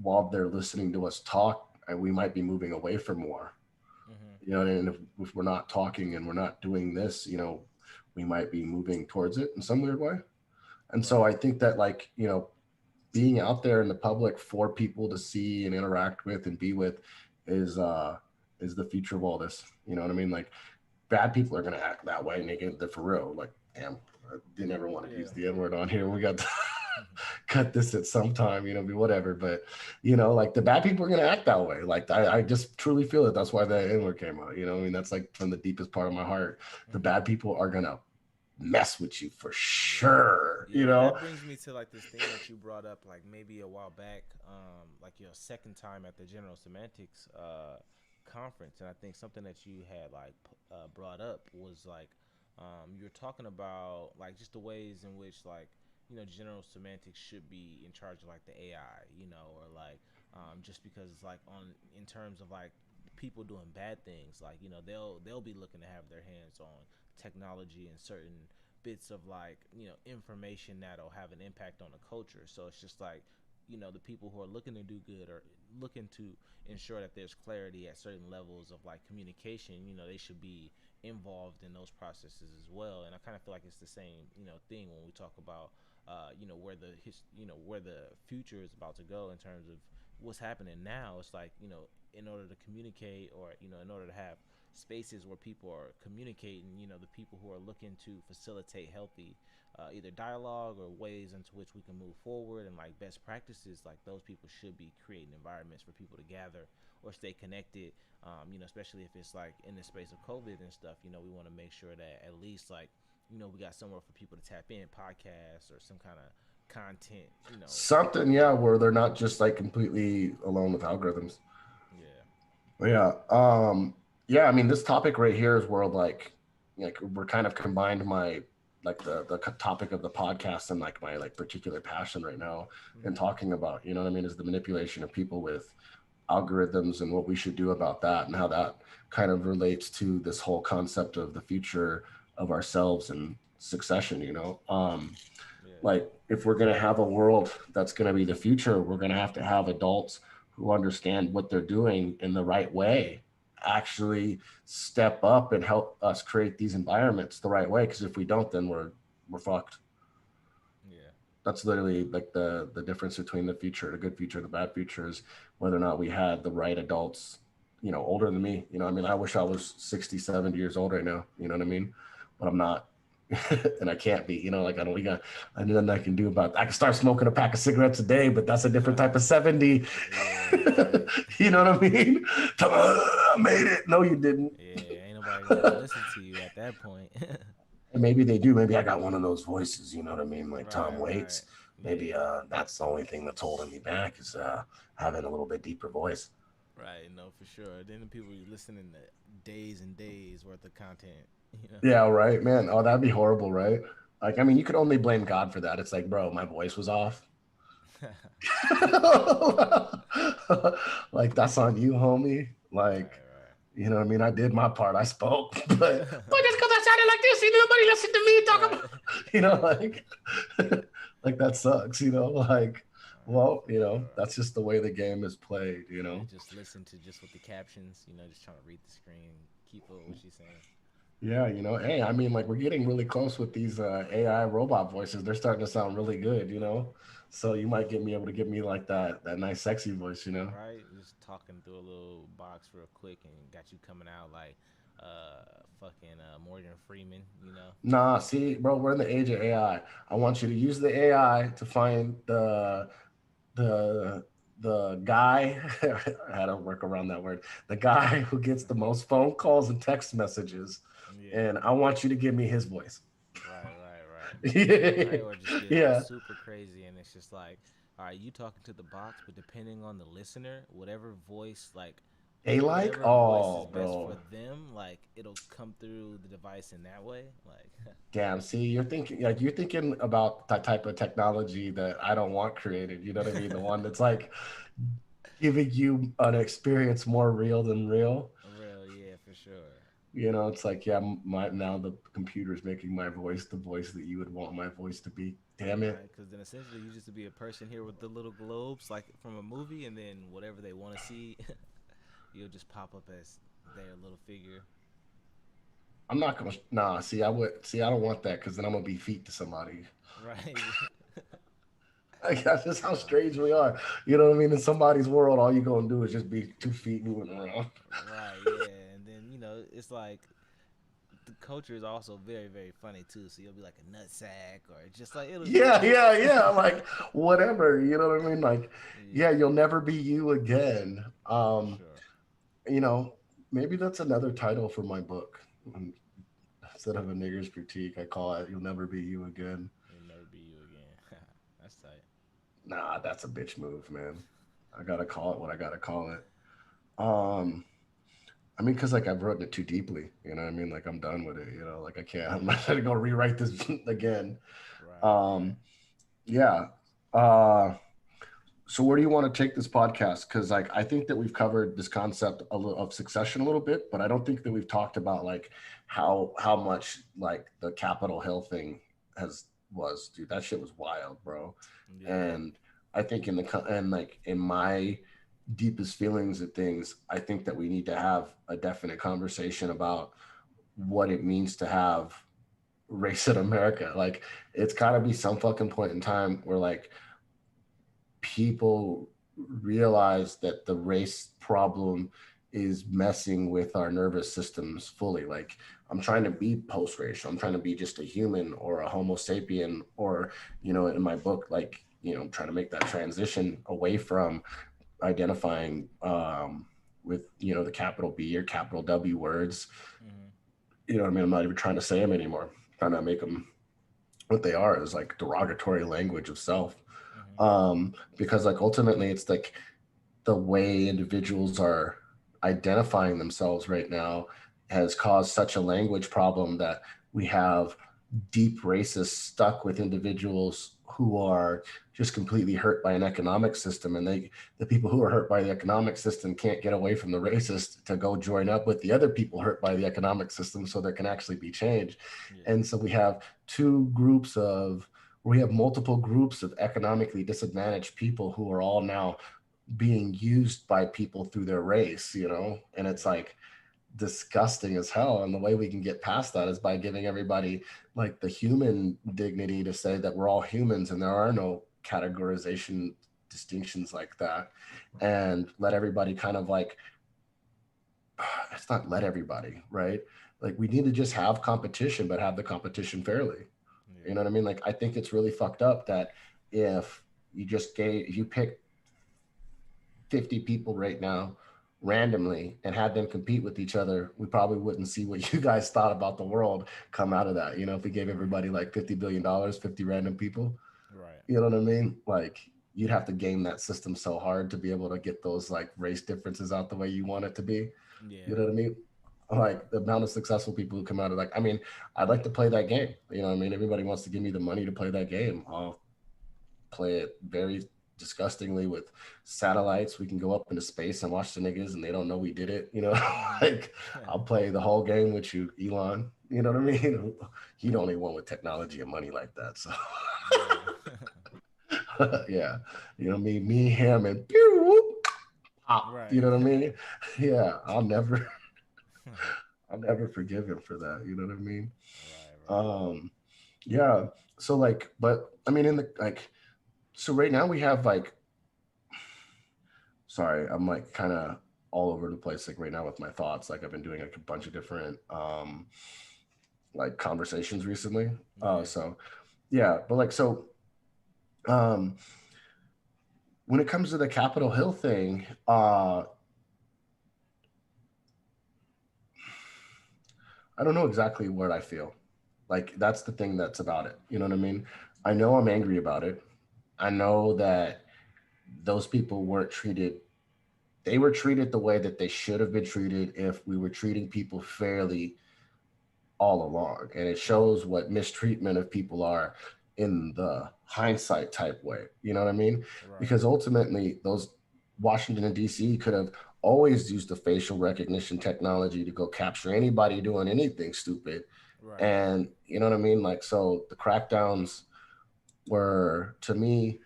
while they're listening to us talk, we might be moving away from war. Mm-hmm. And if we're not talking and we're not doing this, we might be moving towards it in some weird way. And so Right. I think that like, being out there in the public for people to see and interact with and be with is is the future of all this. You know what I mean? Like bad people are gonna act that way, nigga. They're for real. Like, damn, I didn't ever want to use Yeah. the N-word on here. We got to Mm-hmm. cut this at some time, be whatever. But like the bad people are gonna act that way. Like I just truly feel it. That's why the N-word came out. I mean, that's like from the deepest part of my heart. The Mm-hmm. bad people are gonna mess with you for Yeah. sure. Yeah, that brings me to like this thing that you brought up like maybe a while back, like your second time at the General Semantics conference, and I think something that you had like brought up was like you were talking about like just the ways in which like General Semantics should be in charge of like the AI, or like just because it's like on in terms of like people doing bad things, like they'll be looking to have their hands on technology and certain bits of like information that'll have an impact on the culture. So it's just like the people who are looking to do good or looking to ensure that there's clarity at certain levels of like communication, they should be involved in those processes as well. And I kind of feel like it's the same, thing when we talk about, where where the future is about to go in terms of what's happening now. It's like, in order to communicate, or, in order to have spaces where people are communicating, the people who are looking to facilitate healthy either dialogue or ways into which we can move forward and like best practices, like those people should be creating environments for people to gather or stay connected. Especially if it's like in the space of COVID and stuff, we want to make sure that at least like, we got somewhere for people to tap in, podcasts or some kind of content. Something, yeah, where they're not just like completely alone with algorithms. Yeah. Yeah. Yeah, I mean, this topic right here is where like we're kind of combined my like the topic of the podcast and like my like particular passion right now and Mm-hmm. talking about, you know what I mean, is the manipulation of people with algorithms and what we should do about that and how that kind of relates to this whole concept of the future of ourselves and succession, Yeah. like if we're going to have a world that's going to be the future, we're going to have adults who understand what they're doing in the right way actually step up and help us create these environments the right way, because if we don't, then we're fucked. Yeah. That's literally like the difference between the future, the good future, the bad future, is whether or not we had the right adults, older than me. I mean, I wish I was 60, 70 years old right now, you know what I mean? But I'm not. And I can't be, like I don't, we got, I nothing I can do about, I can start smoking a pack of cigarettes a day, but that's a different type of 70. Yeah, right. You know what I mean? I made it. No, you didn't. Yeah, ain't nobody gonna want to listen to you at that point. And maybe they do. Maybe I got one of those voices, you know what I mean? Like Tom Right, right. Waits. Maybe Yeah. that's the only thing that's holding me back is having a little bit deeper voice. Right, no, for sure. Then the people you listening to days and days worth of content, you know. Yeah, right, man. Oh, that'd be horrible, right? Like, I mean, you could only blame God for that. It's like, bro, my voice was off. Like, that's on you, homie. Like, Right, you know what I mean? I did my part. I spoke, but just because I sounded like this, nobody listened to me talk right. about, like that sucks, like, Right, well, for sure. that's just the way the game is played, Yeah, just listen to just with the captions, just trying to read the screen, keep up with what she's saying. Yeah, hey, I mean, like we're getting really close with these AI robot voices. They're starting to sound really good. So you might get me able to give me like that nice sexy voice. Right, just talking through a little box real quick and got you coming out like fucking Morgan Freeman, Nah, see, bro, we're in the age of AI. I want you to use the AI to find the the guy. I had to work around that word. The guy who gets the most phone calls and text messages, Yeah. and I want you to give me his voice. Right, right, right. Yeah, Right, or just get like yeah. super crazy and it's just like, all right, you talking to the box, but depending on the listener, They like, whatever voice is oh, best for bro. them, like it'll come through the device in that way. Like, Damn, see, you're thinking about that type of technology that I don't want created. You know what I mean? The one that's like giving you an experience more real than real. real, yeah, for sure. It's like, yeah, my now the computer's making my voice the voice that you would want my voice to be. Damn it. Right, because then essentially you just to be a person here with the little globes, like from a movie, and then whatever they want to see, you'll just pop up as their little figure. I'm not gonna nah, see, I don't want that because then I'm gonna be feet to somebody. Right. Like, that's just how Nah, strange for we are. sure. You know what I mean? In somebody's world, all you gonna do is just be 2 feet moving around. Right, yeah, and then it's like the culture is also very, very funny too. So you'll be like a nut sack, or just like it'll Yeah, just yeah, yeah. Like whatever, you know what I mean? Like, yeah, yeah, you'll never be you again. for sure. You know, maybe that's another title for my book. Instead of a nigger's critique, I call it "You'll Never Be You Again." It'll never be you again. That's tight. Nah, that's a bitch move, man. I gotta call it what I gotta call it. Um, I mean, because like I've written it too deeply. You know what I mean? Like I'm done with it. Like I can't. I'm not gonna go rewrite this again. Right, right. Um, yeah. Uh, So where do you want to take this podcast? Because like I think that we've covered this concept of succession a little bit, but I don't think that we've talked about like how much like the Capitol Hill thing has was, dude. That shit was wild, bro. Yeah, And I think and like in my deepest feelings of things, I think that we need to have a definite conversation about what it means to have race in America. Like it's got to be some fucking point in time where like people realize that the race problem is messing with our nervous systems fully. Like I'm trying to be post-racial. I'm trying to be just a human or a Homo sapien, or in my book, like I'm trying to make that transition away from identifying with the capital B or capital W words. Mm-hmm. You know what I mean? I'm not even trying to say them anymore. I'm trying to make them what they are, is like derogatory language of self. Mm-hmm. Because like ultimately it's like the way individuals are identifying themselves right now has caused such a language problem that we have deep racists stuck with individuals who are just completely hurt by an economic system, and the people who are hurt by the economic system can't get away from the racist to go join up with the other people hurt by the economic system so there can actually be change. Yeah. And so we have two groups of we have multiple groups of economically disadvantaged people who are all now being used by people through their race, and it's Yeah. like disgusting as hell. And the way we can get past that is by giving everybody like the human dignity to say that we're all humans and there are no categorization distinctions like that, and let everybody kind of like, it's not let everybody, right? Like we need to just have competition, but have the competition fairly. You know Yeah. what I mean? Like I think it's really fucked up that if if you pick 50 people right now randomly and had them compete with each other, we probably wouldn't see what you guys thought about the world come out of that. If we gave everybody like $50 billion, 50 random people, Right. you know what I mean? Like you'd have to game that system so hard to be able to get those like race differences out the way you want it to be. You Yeah. know what I mean? Like the amount of successful people who come out of like, I mean, I'd like to play that game. You know what I mean? Everybody wants to give me the money to play that game. I'll play it very disgustingly with satellites. We can go up into space and watch the niggas and they don't know we did it. Mm-hmm. Like I'll play the whole game with you, Elon. You know what I mean? He the only one with technology and money like that. So Yeah. yeah, me, him, and pew, pop. Right. You know what I mean? Yeah, I'll never forgive him for that. You know what I mean? Right. Right. Um, yeah. So like, but I mean, in the like, so right now we have like, sorry, I'm like kind of all over the place like right now with my thoughts. Like I've been doing like a bunch of different like conversations recently. Yeah. So yeah, but like um when it comes to the Capitol Hill thing, I don't know exactly what I feel. Like that's the thing that's about it. You know what I mean? I know I'm angry about it. I know that those people weren't treated they were treated the way that they should have been treated if we were treating people fairly all along. And it Mm-hmm. shows what mistreatment of people are in the hindsight type way. You know what I mean? Right. Because ultimately, those Washington and DC could have always used the facial recognition technology to go capture anybody doing anything stupid. Right. And you know what I mean? Like, so the crackdowns were, to me,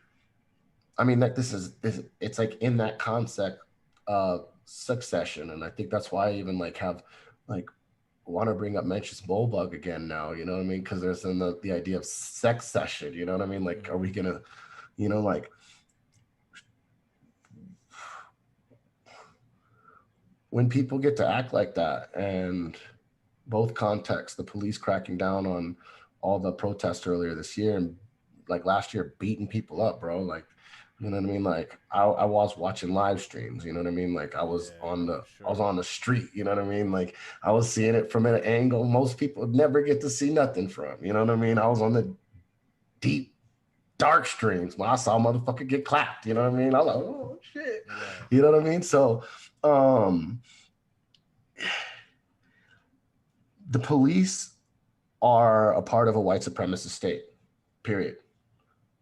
I mean, like it's like in that concept of succession. And I think that's why I even like have like want to bring up Mencius Bullbug again now, you know what I mean? Because there's the idea of sex session, you know what I mean? Like, are Mm-hmm. we gonna, like when people get to act like that, and both contexts, the police cracking down on all the protests earlier this year and like last year beating people up, bro. Like, you know what I mean? Like I was watching live streams, you know what I mean? Like Yeah. For I was sure. on the street, you know what I mean? Like I was seeing it from an angle most people never get to see nothing from, you know what I mean? I was on the deep dark streams when I saw a motherfucker get clapped, you know what I mean? I was like, oh shit. Right. You know what I mean? So um the police are a part of a white supremacist state, period.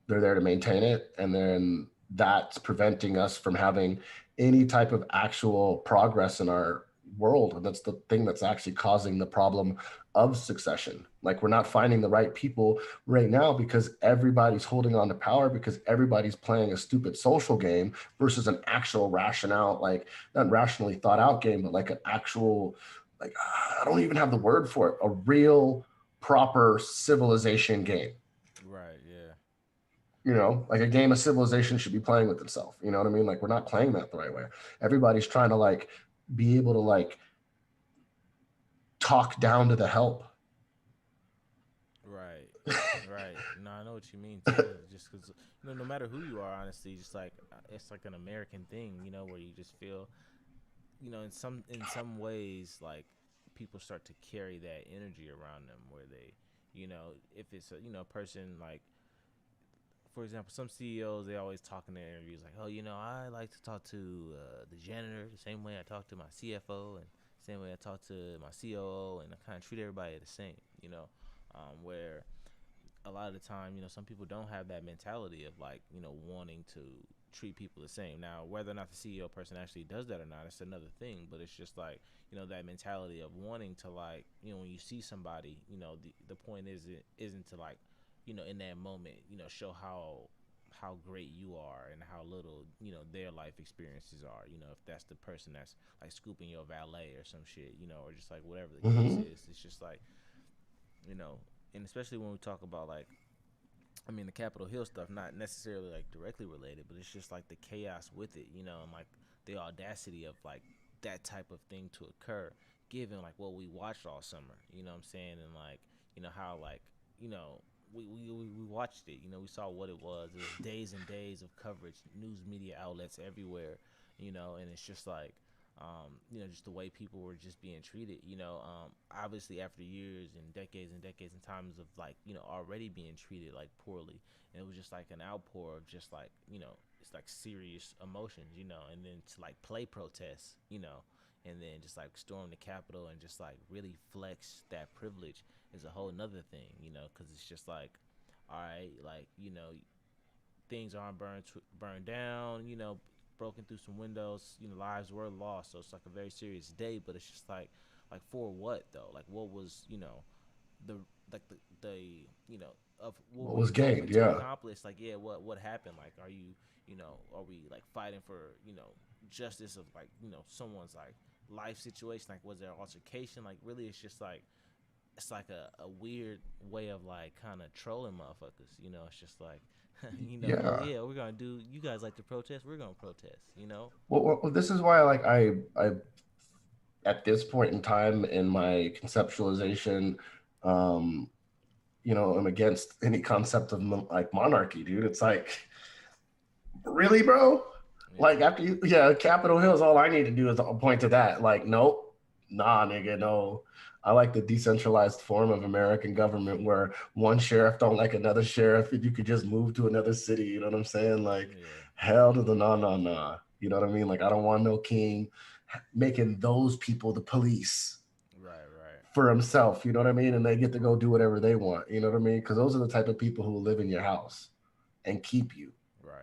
They're there to maintain it. And then that's preventing us from having any type of actual progress in our world, and that's the thing that's actually causing the problem of succession. Like we're not finding the right people right now because everybody's holding on to power because everybody's playing a stupid social game versus an actual rationale, like not rationally thought out game, but like an actual, like I don't even have the word for it, a real proper civilization game. Right. Yeah. Like a game of civilization should be playing with itself. You know what I mean? Like we're not playing that the right way. Everybody's trying to like be able to like talk down to the help. Right. Right. No, I know what you mean too. Just because no matter who you are, honestly, just like it's like an American thing, where you just feel, in some ways, like people start to carry that energy around them, where they, if it's a person like, for example, some CEOs, they always talk in their interviews like, oh, I like to talk to the janitor the same way I talk to my CFO and same way I talk to my COO, and I kind of treat everybody the same, where a lot of the time, some people don't have that mentality of like, wanting to treat people the same. Now, whether or not the CEO person actually does that or not, it's another thing. But it's just like, that mentality of wanting to like, when you see somebody, the point isn't to like, in that moment, show how great you are and how little their life experiences are. If that's the person that's like scooping your valet or some shit, or just like whatever the case Mm-hmm. is, it's just like, you know, and especially when we talk about like, I mean, the Capitol Hill stuff, not necessarily like directly related, but it's just like the chaos with it, and like the audacity of like that type of thing to occur, given like what we watched all summer. You know what I'm saying? And like, how like, you know, we watched it. We saw what it was. It was days and days of coverage, news media outlets everywhere. And it's just like, just the way people were just being treated. Obviously after years and decades and times of like, already being treated like poorly, and it was just like an outpour of just like, it's like serious emotions, and then to like play protests, and then just like storm the Capitol and just like really flex that privilege is a whole nother thing, because it's just like, all right, like, things aren't burned down, broken through some windows, lives were lost. So it's like a very serious day, but it's just like for what though? Like what was, the like the of what What were was you gained? hoping to Yeah. accomplish? Like, yeah, what happened? Like, are we like fighting for, justice of like, someone's like life situation? Like, was there an altercation? Like, really, it's like a weird way of like kind of trolling motherfuckers. It's just like, oh Yeah. yeah, we're gonna do. You guys like to protest? We're gonna protest. Well, this is why like I at this point in time in my conceptualization, um, I'm against any concept of like monarchy, dude. It's like, really, bro? Like Yeah, after you, yeah, Capitol Hill is all I need to do is point to that. Like, nope, nah, nigga, no. I like the decentralized form of American government where one sheriff don't like another sheriff, and you could just move to another city. You know what I'm saying? Like, yeah, hell to the nah, nah, nah. You know what I mean? Like, I don't want no king making those people the police right, right, for himself. You know what I mean? And they get to go do whatever they want. You know what I mean? Because those are the type of people who live in your house and keep you. right.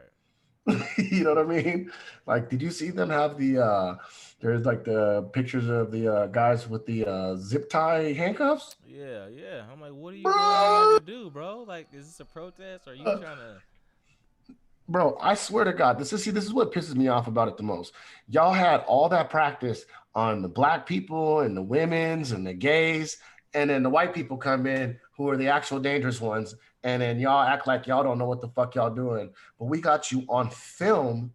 You know what I mean? Like, did you see them have there's like the pictures of the guys with the zip tie handcuffs? Yeah, yeah. I'm like, what are you going in there Bro, to do, bro? Like, is this a protest? Or are you trying to? bro, I swear to God, this is what pisses me off about it the most. Y'all had all that practice on the black people and the women's and the gays, and then the white people come in who are the actual dangerous ones, and then y'all act like y'all don't know what the fuck y'all doing. But we got you on film,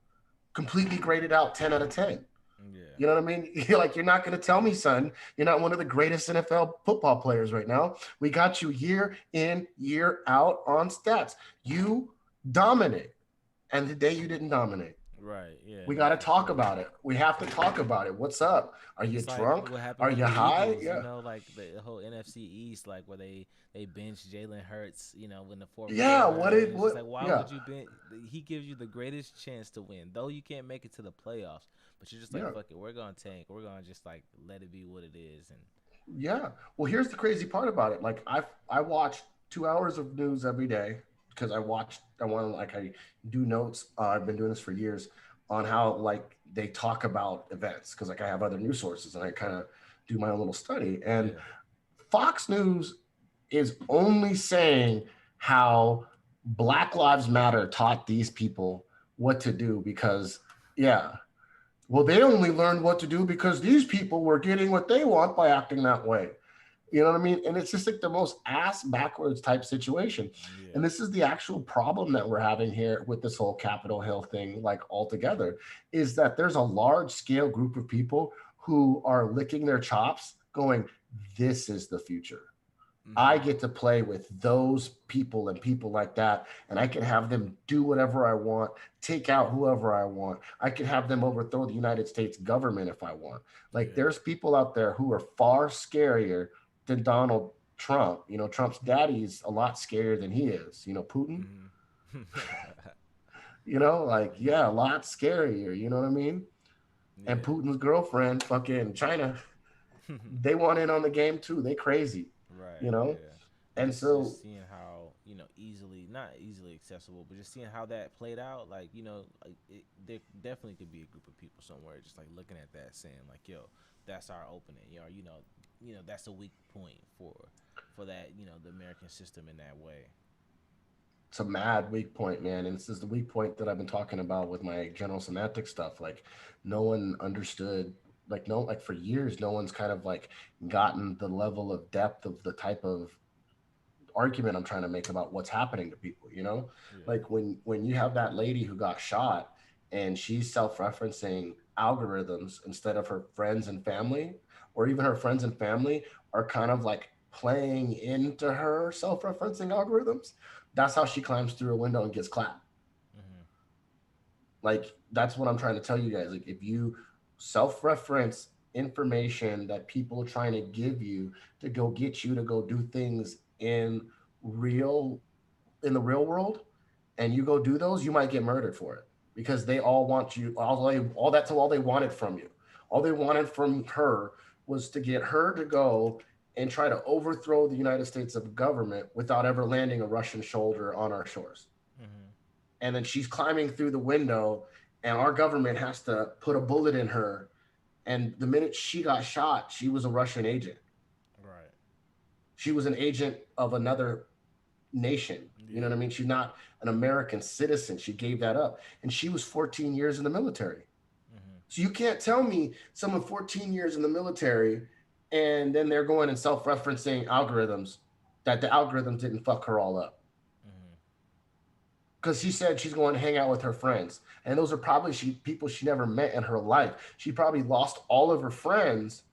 completely graded out 10 out of 10. Yeah, You know what I mean? You're like, you're not going to tell me, son, you're not one of the greatest NFL football players right now. We got you year in, year out on stats. You dominate. And the day you didn't dominate, right. Yeah, we no, got to for talk sure. about it. We have to talk about it. What's up? Are you It's like drunk? what happened Are with you the high? Eagles, Yeah. like the whole NFC East, like where they benched Jalen Hurts, in the fourth Yeah. quarter, What and did, it's just what? like, why Yeah. would you bench? He gives you the greatest chance to win, though you can't make it to the playoffs, but you're just like, Yeah. fuck it, we're gonna tank, we're gonna just like let it be what it is, and Yeah. Well, here's the crazy part about it. Like I watch 2 hours of news every day because I want to like I do notes. I've been doing this for years. on how like they talk about events because like I have other news sources and I kind of do my own little study. And Yeah. Fox News is only saying how Black Lives Matter taught these people what to do because, yeah, well, they only learned what to do because these people were getting what they want by acting that way. You know what I mean? And it's just like the most ass backwards type situation. And Yeah. this is the actual problem that we're having here with this whole Capitol Hill thing, like altogether, is that there's a large scale group of people who are licking their chops going, this is the future. I Mhm. get to play with those people and people like that, and I can have them do whatever I want, take out whoever I want. I can have them overthrow the United States government if I want. Like, Yeah. there's people out there who are far scarier than Donald Trump. You know, Trump's daddy's a lot scarier than he is. You know, Putin, Mhm. you know, like, Yeah. yeah, a lot scarier. You know what I mean? And Yeah. Putin's girlfriend, fucking China, they want in on the game too. They crazy, you Right. know? Yeah. And And just so seeing how, easily, not easily accessible, but just seeing how that played out, like, like there definitely could be a group of people somewhere just like looking at that saying like, yo, that's our opening. That's a weak point for that, the American system in that way. it's a mad weak point, man. And this is the weak point that I've been talking about with my general semantic stuff. Like, no one understood, like, no, like for years, no one's kind of like gotten the level of depth of the type of argument I'm trying to make about what's happening to people, you know? Yeah. Like when you have that lady who got shot and she's self-referencing algorithms instead of her friends and family, or even her friends and family are kind of like playing into her self-referencing algorithms. That's how she climbs through a window and gets clapped. Mhm. Like that's what I'm trying to tell you guys. Like if you self-reference information that people are trying to give you to go get you to go do things real in the real world and you go do those, you might get murdered for it because they all want you all that's all they wanted from you. All they wanted from her was to get her to go and try to overthrow the United States of government without ever landing a Russian soldier on our shores. Mhm. And then she's climbing through the window and our government has to put a bullet in her. And the minute she got shot, she was a Russian agent. Right. She was an agent of another nation. You know what Yeah. I mean? She's not an American citizen. She gave that up. And she was 14 years in the military. Mhm. So you can't tell me someone 14 years in the military and then they're going and self-referencing algorithms that the algorithms didn't fuck her all up. Mhm. Because she said she's going to hang out with her friends. And those are probably people she never met in her life. She probably lost all of her friends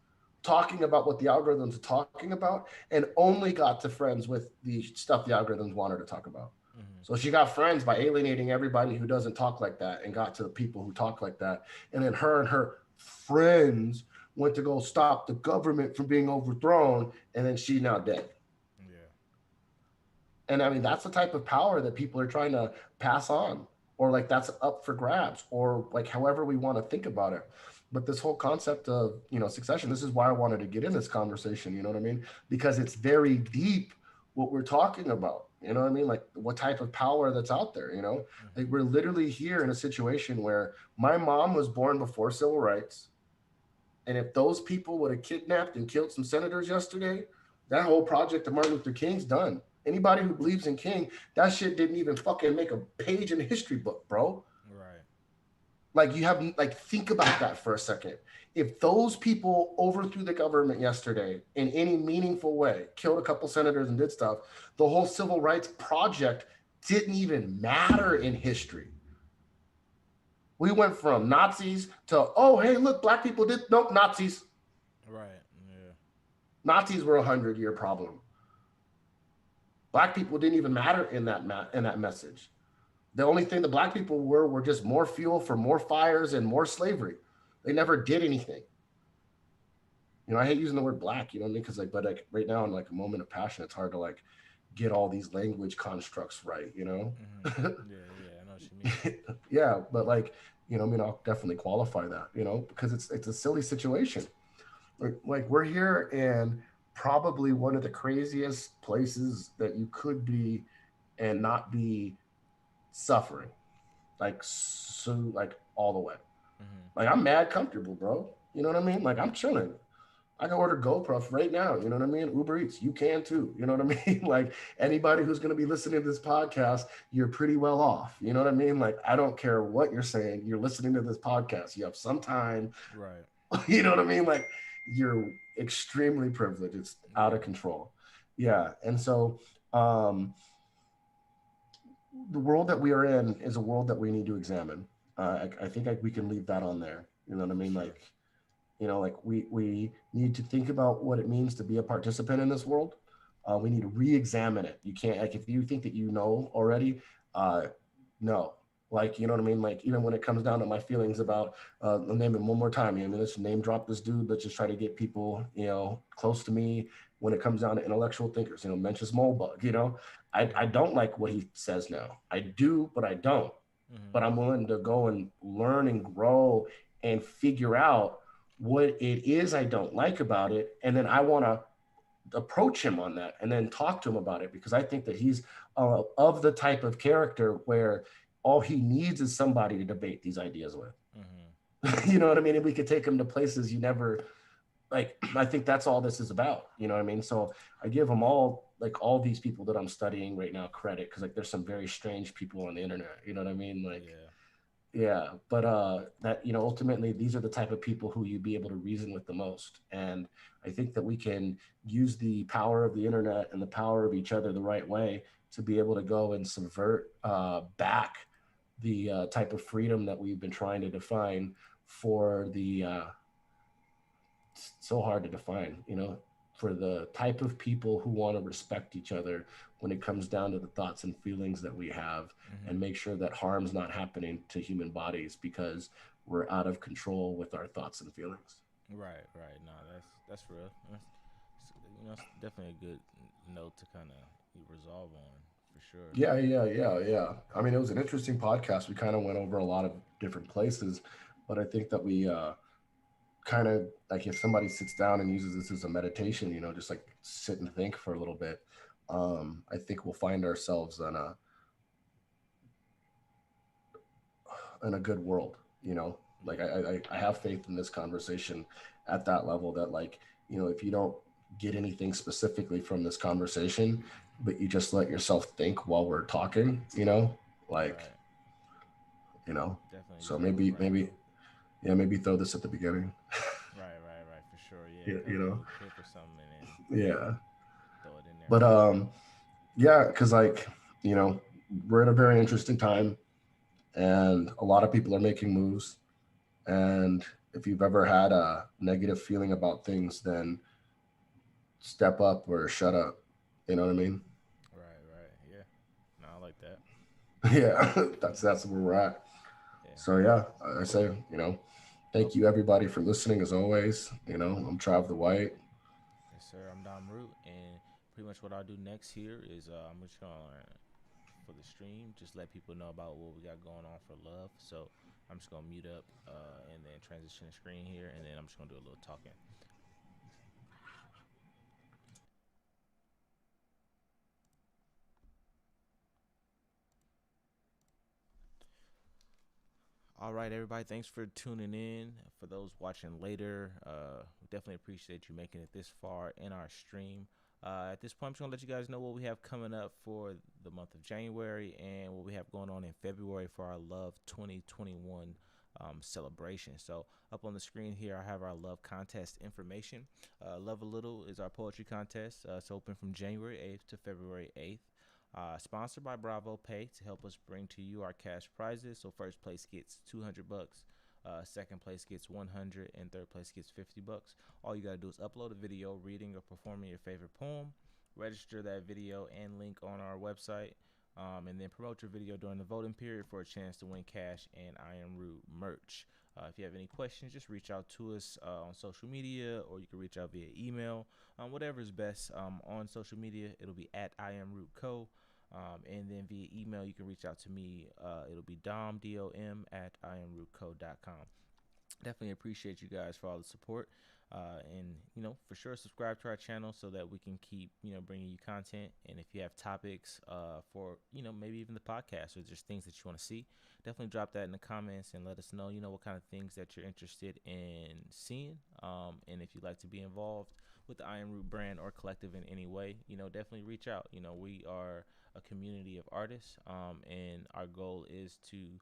talking about what the algorithms are talking about and only got to friends with the stuff the algorithms want her to talk about. Mhm. So she got friends by alienating everybody who doesn't talk like that and got to the people who talk like that. And then her and her friends went to go stop the government from being overthrown. And then she's now dead. Yeah. And I mean, that's the type of power that people are trying to pass on, or like that's up for grabs, or like however we want to think about it. But this whole concept of, succession, this is why I wanted to get in this conversation, you know what I mean? Because it's very deep what we're talking about, you know what I mean? Like what type of power that's out there, you know? Like Mhm. we're literally here in a situation where my mom was born before civil rights. And if those people would have kidnapped and killed some senators yesterday, that whole project of Martin Luther King's done. Anybody who believes in King, that shit didn't even fucking make a page in the history book, bro. Right. Like you have like think about that for a second. If those people overthrew the government yesterday in any meaningful way, killed a couple senators and did stuff, the whole civil rights project didn't even matter in history. We went from Nazis to, oh hey, look, black people did nope, Nazis. Right. Yeah. Nazis were a 100-year problem. Black people didn't even matter in in that message. The only thing the black people were just more fuel for more fires and more slavery. They never did anything. I hate using the word black, you know what I mean? Because like, but like right now in like a moment of passion, it's hard to like get all these language constructs right, you know? Mhm. Yeah. Yeah. I know what you mean. Yeah, but like, I mean, I'll definitely qualify that, because it's a silly situation. Like we're here in probably one of the craziest places that you could be and not be suffering. Like so, like all the way. Mm-hmm. Like I'm mad comfortable, bro. You know what I mean? Like I'm chilling. I can order GoPro right now. You know what I mean? Uber Eats, you can too. You know what I mean? Like anybody who's going to be listening to this podcast, you're pretty well off. You know what I mean? Like I don't care what you're saying. You're listening to this podcast. You have some time. Right. You know what I mean? Like you're extremely privileged. It's out of Yeah. control. Yeah. And so um, the world that we are in is a world that we need to examine. I think we can leave that on there. You know what I For mean? sure. Like we need to think about what it means to be a participant in this world. We need to re-examine it. You can't, like, if you think that you know already, uh no, like, you know what I mean? Like, even when it comes down to my feelings about, I'll name him one more time. You know, I mean, let's name drop this dude. Let's just try to get people, close to me. When it comes down to intellectual thinkers, Mencius Moldbug, I Mm-hmm. don't like what he says now. I do, but I don't. Mm-hmm. But I'm willing to go and learn and grow and figure out what it is I don't like about it. And then I want to approach him on that and then talk to him about it, because I think that he's of the type of character where all he needs is somebody to debate these ideas with. Mm-hmm. You know what I mean? And we could take him to places you never, like, I think that's all this is about. You know what I mean? So I give them all, like, all these people that I'm studying right now credit, because, like, there's some very strange people on the internet. You know what I mean? Like, Yeah. yeah, but that, ultimately these are the type of people who you'd be able to reason with the most. And I think that we can use the power of the internet and the power of each other the right way to be able to go and subvert back the type of freedom that we've been trying to define for the so hard to define, for the type of people who want to respect each other when it comes down to the thoughts and feelings that we have, Mm-hmm. and make sure that harm's not happening to human bodies because we're out of control with our thoughts and feelings. Right. Right. No, that's real. It's definitely a good note to kind of resolve on for sure. Yeah, yeah, yeah, yeah. I mean, it was an interesting podcast. We kind of went over a lot of different places, but I think that we kind of, like, if somebody sits down and uses this as a meditation, just like sit and think for a little bit, I think we'll find ourselves in a good world. Like Yeah. I have faith in this conversation at that level, that, like, if you don't get anything specifically from this conversation, but you just let yourself think while we're talking, like, Right. you know Definitely so use that as a maybe, rainbow. yeah, maybe throw this at the beginning. Right. Right. Right. For sure. Yeah. Yeah, Play a little clip or something and then yeah, throw it in there. but yeah, because, like, you know we're in a very interesting time, and a lot of people are making moves. And if you've ever had a negative feeling about things, then step up or shut up. You know what I mean? Right. Right. Yeah. No, I like that. Yeah, that's where we're at. Yeah. So yeah, I say, Well, thank you everybody for listening as always. I'm Trav the White. yes, sir. I'm Dom Root, and pretty much what I'll do next here is I'm just gonna for the stream just let people know about what we got going on for love. So I'm just gonna mute up and then transition the screen here, and then I'm just gonna do a little talking. All right, everybody. Thanks for tuning in. For those watching later, we definitely appreciate you making it this far in our stream. At this point, I'm just gonna let you guys know what we have coming up for the month of January and what we have going on in February for our Love 2021 celebration. So up on the screen here, I have our Love contest information. Love a Little is our poetry contest. It's open from January 8th to February 8th. Sponsored by Bravo Pay to help us bring to you our cash prizes. So first place gets $200, second place gets 100, and third place gets $50. All you gotta do is upload a video reading or performing your favorite poem, register that video and link on our website, and then promote your video during the voting period for a chance to win cash and I Am Rude merch. If you have any questions, just reach out to us on social media, or you can reach out via email. Whatever is best on social media, it'll be at I Am Root Co. And then via email, you can reach out to me. It'll be dom, D-O-M, at iamrootco.com. Definitely appreciate you guys for all the support. And for sure, subscribe to our channel so that we can keep bringing you content. And if you have topics for maybe even the podcast or just things that you want to see, definitely drop that in the comments and let us know what kind of things that you're interested in seeing. And if you'd like to be involved with the Iron Root brand or collective in any way, definitely reach out. We are a community of artists, and our goal is to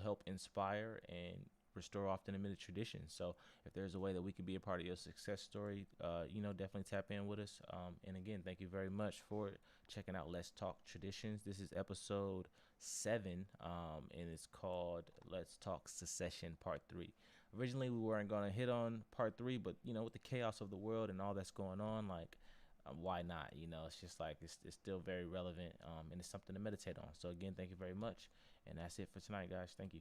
help inspire and restore often omitted traditions. So if there's a way that we can be a part of your success story, definitely tap in with us. And again, thank you very much for checking out Let's Talk Traditions. This is episode 7, and it's called Let's Talk Secession Part 3. Originally, we weren't going to hit on Part 3, but, with the chaos of the world and all that's going on, like, why not? It's just like it's still very relevant, and it's something to meditate on. So again, thank you very much. And that's it for tonight, guys. Thank you.